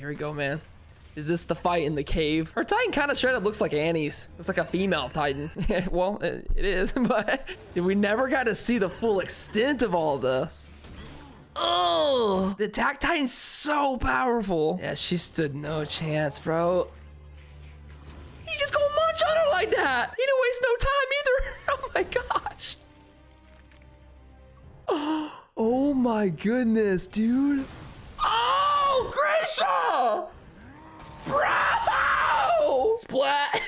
here we go, man. Is this the fight in the cave? Her Titan kind of straight up looks like Annie's. Looks like a female Titan. Well, it is, but dude, we never got to see the full extent of all this. Oh, the attack Titan's so powerful. Yeah, she stood no chance, bro. He just gonna munch on her like that. He didn't waste no time either. Oh my gosh. Oh my goodness, dude. Oh, Grisha! Bro! Splat!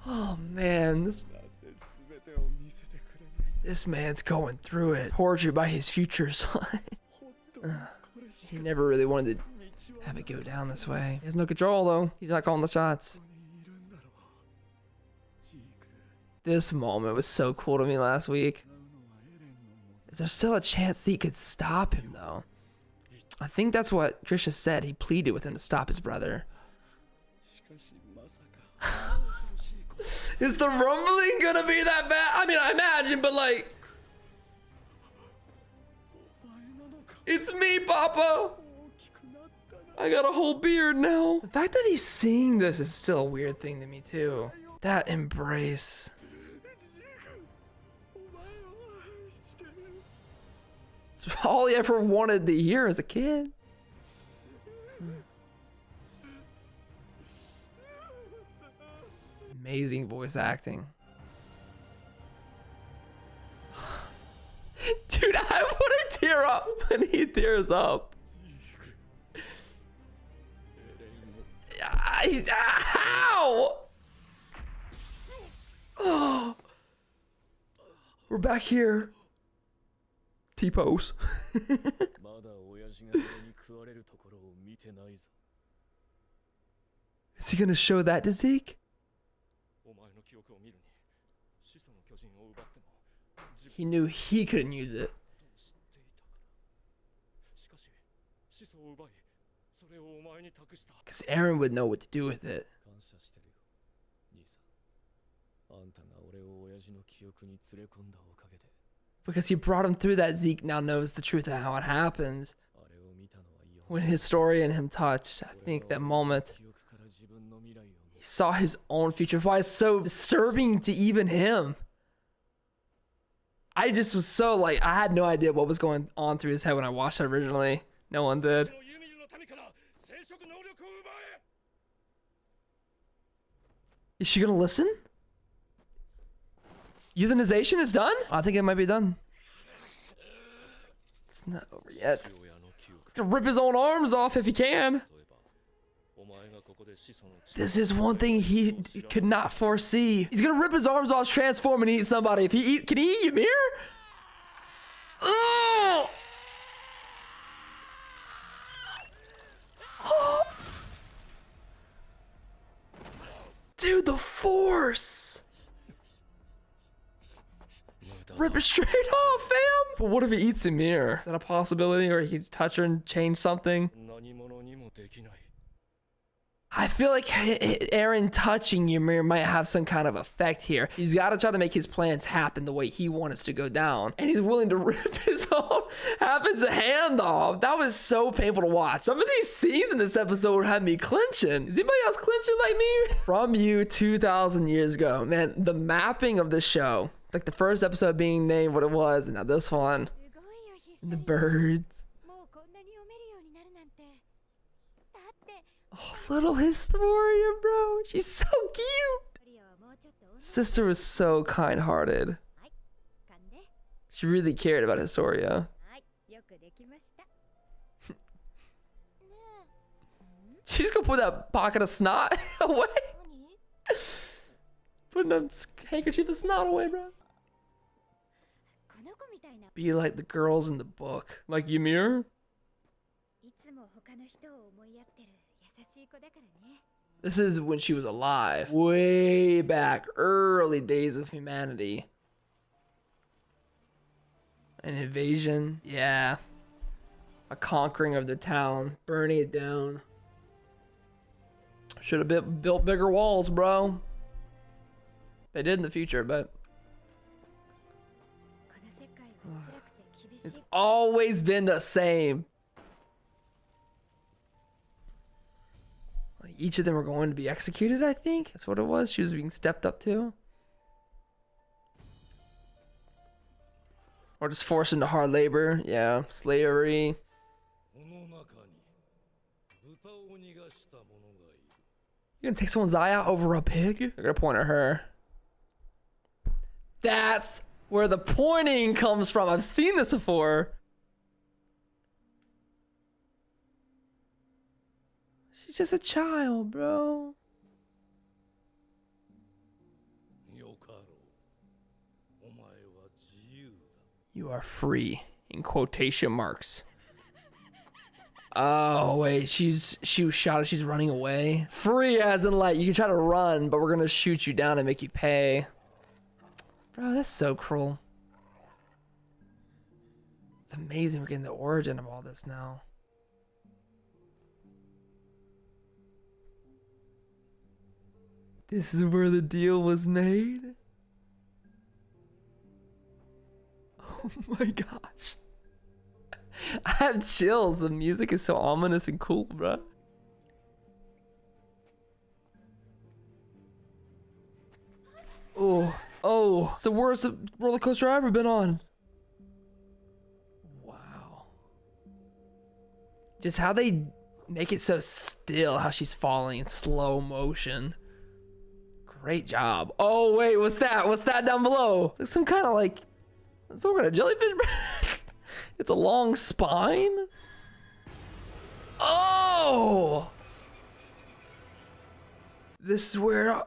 Oh man, this man's going through it. Tortured by his future son. He never really wanted to have it go down this way. He has no control though. He's not calling the shots. This moment was so cool to me last week. Is there still a chance he could stop him though? I think that's what Grisha said. He pleaded with him to stop his brother. Is the rumbling gonna be that bad? I mean, I imagine, but like... It's me, Papa! I got a whole beard now. The fact that he's seeing this is still a weird thing to me too. That embrace. It's all he ever wanted to hear as a kid. Amazing voice acting. Dude, I want to tear up when he tears up. How? Oh. We're back here. T-pose. Is he gonna show that to Zeke? He knew he couldn't use it. Because Eren would know what to do with it. Because he brought him through that, Zeke now knows the truth of how it happened. When his story and him touched, I think that moment, he saw his own future. Why it's so disturbing to even him. I just was so like, I had no idea what was going on through his head when I watched it originally. No one did. Is she gonna listen? Euthanization is done? I think it might be done. It's not over yet. He's gonna rip his own arms off if he can. This is one thing he could not foresee. He's gonna rip his arms off, transform, and eat somebody. If he can he eat Ymir? Oh! Dude, the force! Rip it straight off, fam! But what if he eats Ymir? Is that a possibility? Or he could touch her and change something? I feel like Eren touching Ymir might have some kind of effect here. He's got to try to make his plans happen the way he wants to go down. And he's willing to rip his own, half his hand off. That was so painful to watch. Some of these scenes in this episode had me clenching. Is anybody else clenching like me? From You 2,000 years ago. Man, the mapping of the show. Like the first episode being named what it was, and now this one. And the birds. Oh, little Historia, bro. She's so cute. Sister was so kind-hearted. She really cared about Historia. She's gonna put that pocket of snot away. Putting a handkerchief of snot away, bro. Be like the girls in the book. Like Ymir? This is when she was alive. Way back. Early days of humanity. An invasion. Yeah. A conquering of the town. Burning it down. Should have built bigger walls, bro. They did in the future, but... It's always been the same. each of them were going to be executed, I think. That's what it was. She was being stepped up to. Or just forced into hard labor. Yeah, slavery. You're gonna take someone's eye out over a pig? You're gonna point at her. That's where the pointing comes from. I've seen this before. She's just a child, bro. You are free, in quotation marks. Oh wait, she was shot as she's running away. Free as in like you can try to run, but we're gonna shoot you down and make you pay. Bro, that's so cruel. It's amazing we're getting the origin of all this now. This is where the deal was made. Oh my gosh. I have chills. The music is so ominous and cool, bro. Oh, it's the worst roller coaster I've ever been on. Wow. Just how they make it so still, how she's falling in slow motion. Great job. Oh wait, what's that? What's that down below? It's like some kind of jellyfish. It's a long spine. Oh! This is where...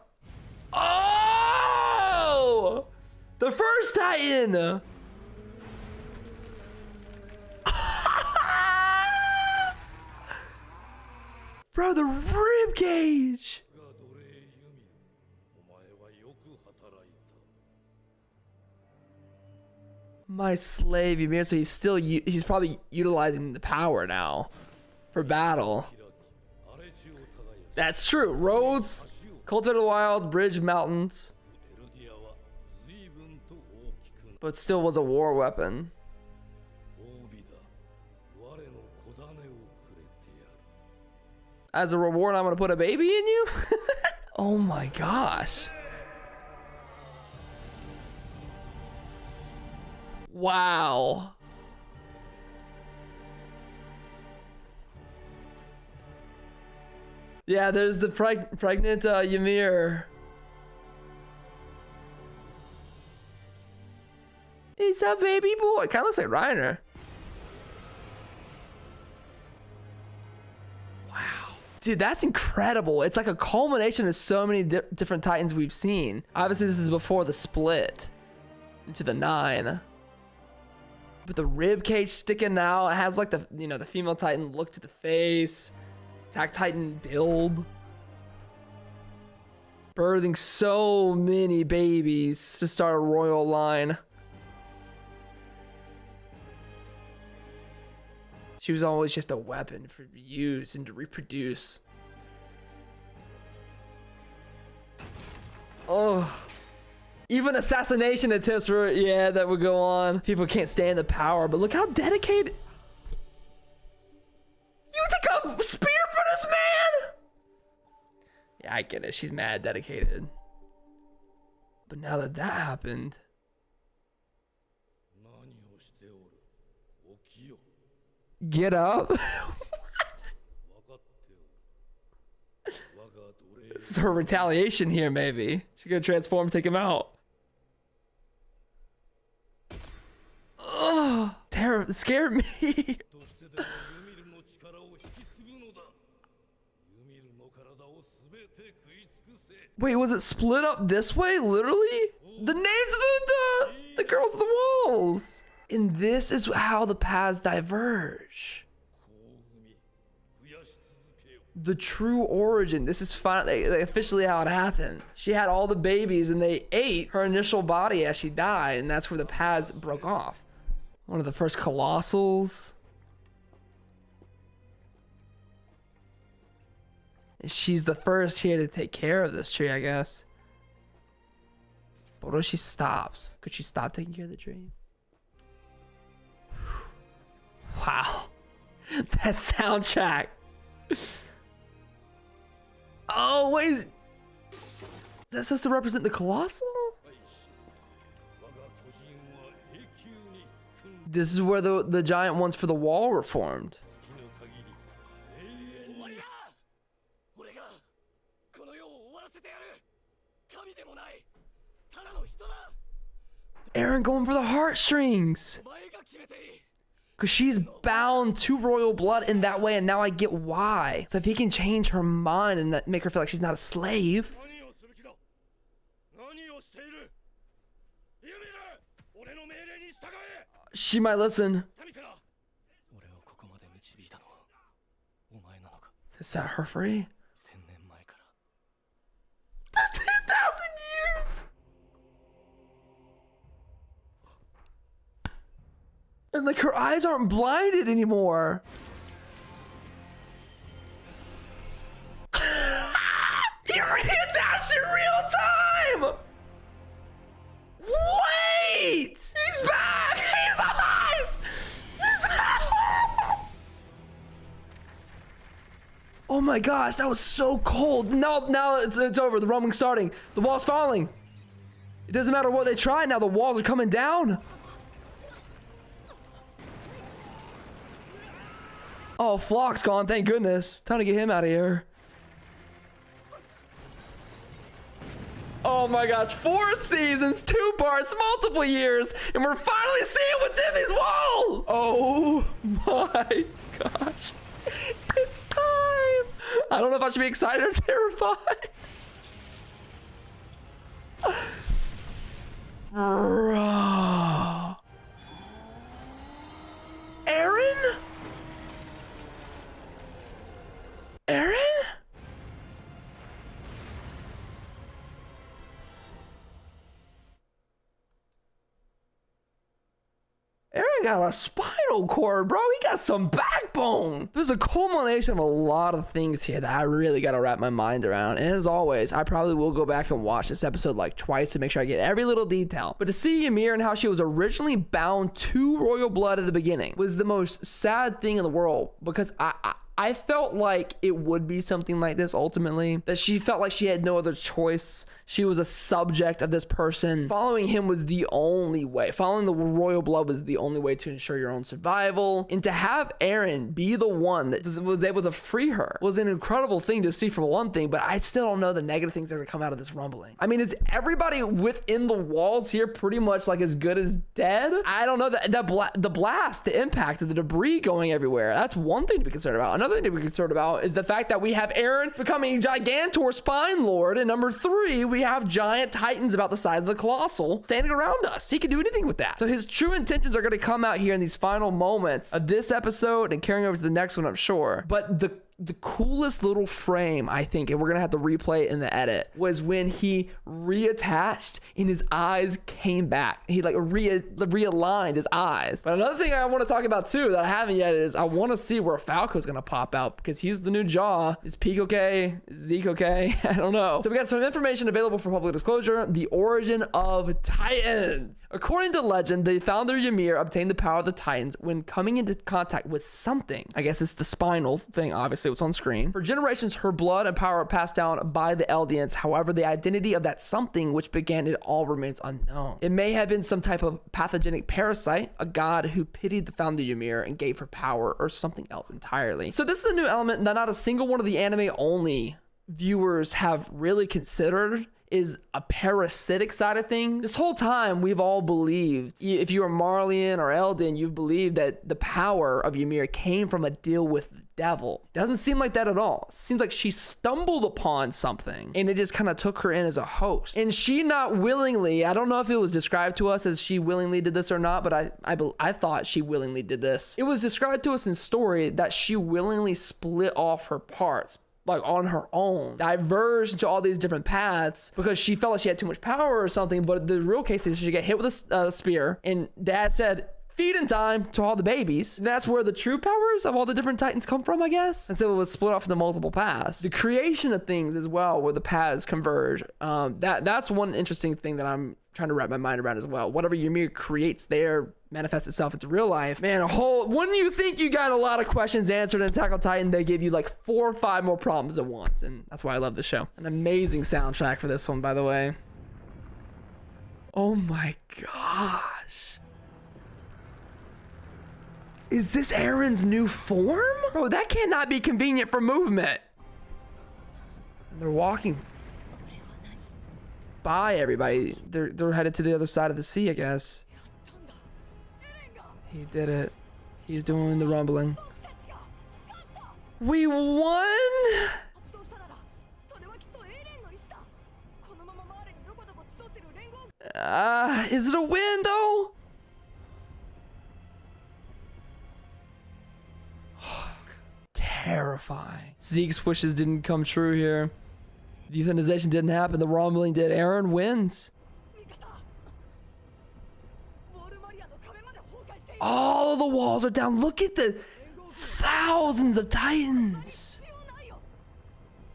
Oh! The first Titan! Bro, the rib cage! My slave, Ymir. So he's probably utilizing the power now for battle. That's true. Roads, cultivate the wilds, bridge mountains, but still was a war weapon. As a reward, I'm gonna put a baby in you. Oh my gosh. Wow. Yeah, there's the pregnant Ymir. He's a baby boy. Kind of looks like Reiner. Wow. Dude, that's incredible. It's like a culmination of so many different Titans we've seen. Obviously, this is before the split into the 9. But the rib cage sticking out, it has like the, the female Titan look to the face, Attack Titan build. Birthing so many babies to start a royal line. She was always just a weapon for use and to reproduce. Oh. Even assassination attempts that would go on. People can't stand the power, but look how dedicated. You took a spear for this man? Yeah, I get it. She's mad dedicated. But now that happened. Get up? What? This is her retaliation here, maybe. She's gonna transform, take him out. Oh, terror scared me. Wait, was it split up this way? Literally? The names of the girls of the walls. And this is how the paths diverge. The true origin. This is finally officially how it happened. She had all the babies and they ate her initial body as she died, and that's where the paths broke off. One of the first colossals. She's the first here to take care of this tree, I guess. But what if she stops? Could she stop taking care of the tree? Wow. That soundtrack. way, is that supposed to represent the Colossal? This is where the giant ones for the wall were formed. Eren going for the heartstrings. Because she's bound to royal blood in that way, and now I get why. So if he can change her mind and make her feel like she's not a slave. She might listen. Is that her free? 2,000 years! And like her eyes aren't blinded anymore. You reattached in real time! Wait! He's back! His eyes! Oh my gosh, that was so cold. Now it's over. The rumbling's starting. The wall's falling. It doesn't matter what they try now. The walls are coming down. Oh, Flock's gone. Thank goodness. Time to get him out of here. Oh my gosh, 4 seasons, 2 parts, multiple years, and we're finally seeing what's in these walls! Oh my gosh. It's time! I don't know if I should be excited or terrified. Bro. Eren? Eren? Eren got a spinal cord, bro. He got some backbone. There's a culmination of a lot of things here that I really got to wrap my mind around. And as always, I probably will go back and watch this episode like twice to make sure I get every little detail. But to see Ymir and how she was originally bound to royal blood at the beginning was the most sad thing in the world, because I felt like it would be something like this ultimately, that she felt like she had no other choice. She was a subject of this person. Following him was the only way. Following the royal blood was the only way to ensure your own survival. And to have Eren be the one that was able to free her was an incredible thing to see, for one thing, but I still don't know the negative things that are gonna come out of this rumbling. I mean, is everybody within the walls here pretty much like as good as dead? I don't know. The blast, the impact of the debris going everywhere, that's one thing to be concerned about. Another thing to be concerned about is the fact that we have Eren becoming Gigantor Spine Lord, and number 3, we have giant titans about the size of the Colossal standing around us. He can do anything with that. So his true intentions are going to come out here in these final moments of this episode and carrying over to the next one, I'm sure. But the coolest little frame, I think, and we're gonna have to replay it in the edit, was when he reattached and his eyes came back. He like realigned his eyes. But another thing I want to talk about too that I haven't yet is I want to see where Falco's gonna pop out, because he's the new Jaw. Is Peak okay? Is Zeke okay? I don't know. So we got some information available for public disclosure. The origin of Titans. According to legend, the founder Ymir obtained the power of the Titans when coming into contact with something. I guess it's the spinal thing, obviously what's on screen. For generations, her blood and power are passed down by the Eldians. However, the identity of that something which began it all remains unknown. It may have been some type of pathogenic parasite, a god who pitied the founder Ymir and gave her power, or something else entirely. So this is a new element that not a single one of the anime only viewers have really considered, is a parasitic side of things. This whole time, we've all believed, if you are Marleyan or Eldian, you've believed that the power of Ymir came from a deal with the devil. Doesn't seem like that at all. It seems like she stumbled upon something and it just kind of took her in as a host. And she not willingly, I don't know if it was described to us as she willingly did this or not, but I thought she willingly did this. It was described to us in story that she willingly split off her parts, like on her own, diverged into all these different paths because she felt like she had too much power or something. But the real case is she got hit with a spear, and dad said, feed in time to all the babies. And that's where the true powers of all the different titans come from, I guess. And so it was split off into multiple paths. The creation of things as well, where the paths converge. That's one interesting thing that I'm trying to wrap my mind around as well. Whatever Ymir creates there manifests itself into real life. Man, wouldn't you think you got a lot of questions answered in Attack on Titan? They give you like 4 or 5 more problems at once, and that's why I love this show. An amazing soundtrack for this one, by the way. Oh my gosh. Is this Eren's new form? Bro, that cannot be convenient for movement. They're walking by everybody. They're headed to the other side of the sea, I guess. He did it. He's doing the rumbling. We won? Is it a win though? Terrifying. Zeke's wishes didn't come true here. The euthanization didn't happen. The rumbling did. Eren wins. All the walls are down. Look at the thousands of Titans.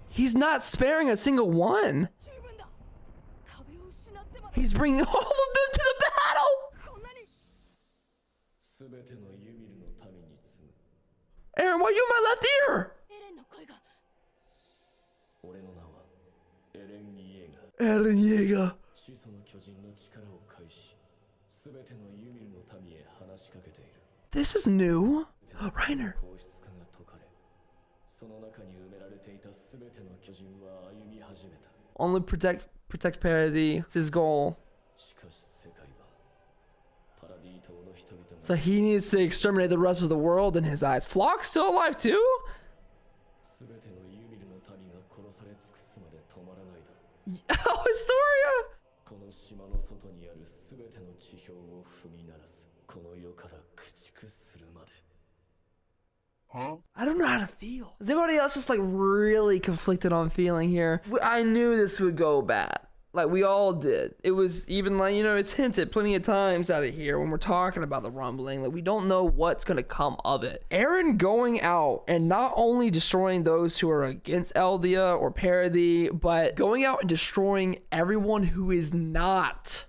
He's not sparing a single one. He's bringing all of them to the battle. Eren, why are you in my left ear? Eren Yeager. This is new. Reiner. Only protect parity. It's his goal. So he needs to exterminate the rest of the world in his eyes. Flock's still alive too? Oh, Historia! Huh? I don't know how to feel. Is anybody else just like really conflicted on feeling here? I knew this would go bad. Like we all did. It was even like, you know, it's hinted plenty of times out of here when we're talking about the rumbling. Like we don't know what's gonna come of it. Eren going out and not only destroying those who are against Eldia or Parody, but going out and destroying everyone who is not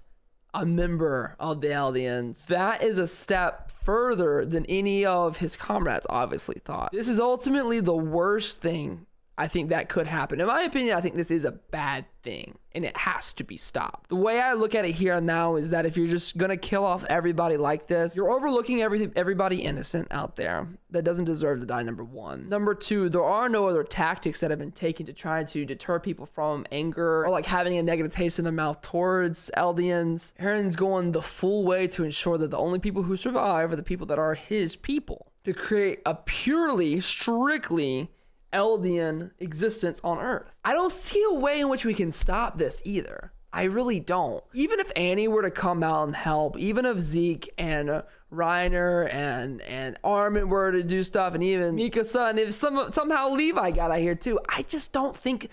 a member of the Eldians. That is a step further than any of his comrades obviously thought. This is ultimately the worst thing I think that could happen. In my opinion, I think this is a bad thing and it has to be stopped. The way I look at it here and now is that if you're just gonna kill off everybody like this, you're overlooking everybody innocent out there that doesn't deserve to die, number one. Number two, there are no other tactics that have been taken to try to deter people from anger or like having a negative taste in their mouth towards Eldians. Eren's going the full way to ensure that the only people who survive are the people that are his people, to create a purely, strictly Eldian existence on Earth. I don't see a way in which we can stop this either. I really don't. Even if Annie were to come out and help, even if Zeke and Reiner and Armin were to do stuff, and even Mikasa, if somehow Levi got out here too, I just don't think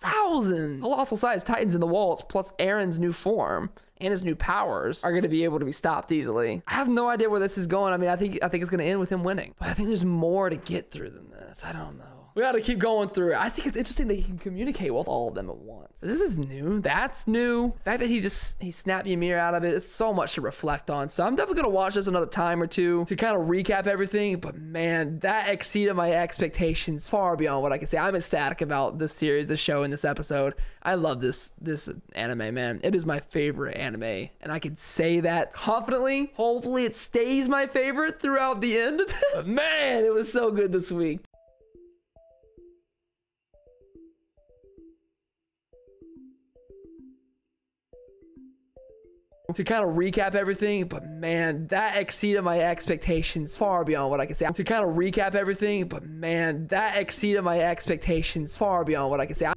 thousands colossal sized Titans in the walls plus Eren's new form and his new powers are going to be able to be stopped easily. I have no idea where this is going. I mean, I think it's going to end with him winning, but I think there's more to get through than this. I don't know. We got to keep going through it. I think it's interesting that he can communicate with all of them at once. This is new. That's new. The fact that he snapped Ymir out of it, it's so much to reflect on. So I'm definitely going to watch this another time or two to kind of recap everything. But man, that exceeded my expectations far beyond what I can say. I'm ecstatic about this series, this show, and this episode. I love this anime, man. It is my favorite anime. And I can say that confidently. Hopefully it stays my favorite throughout the end of this. But man, it was so good this week. To kind of recap everything, but man, that exceeded my expectations far beyond what I can say. To kind of recap everything, but man, that exceeded my expectations far beyond what I can say.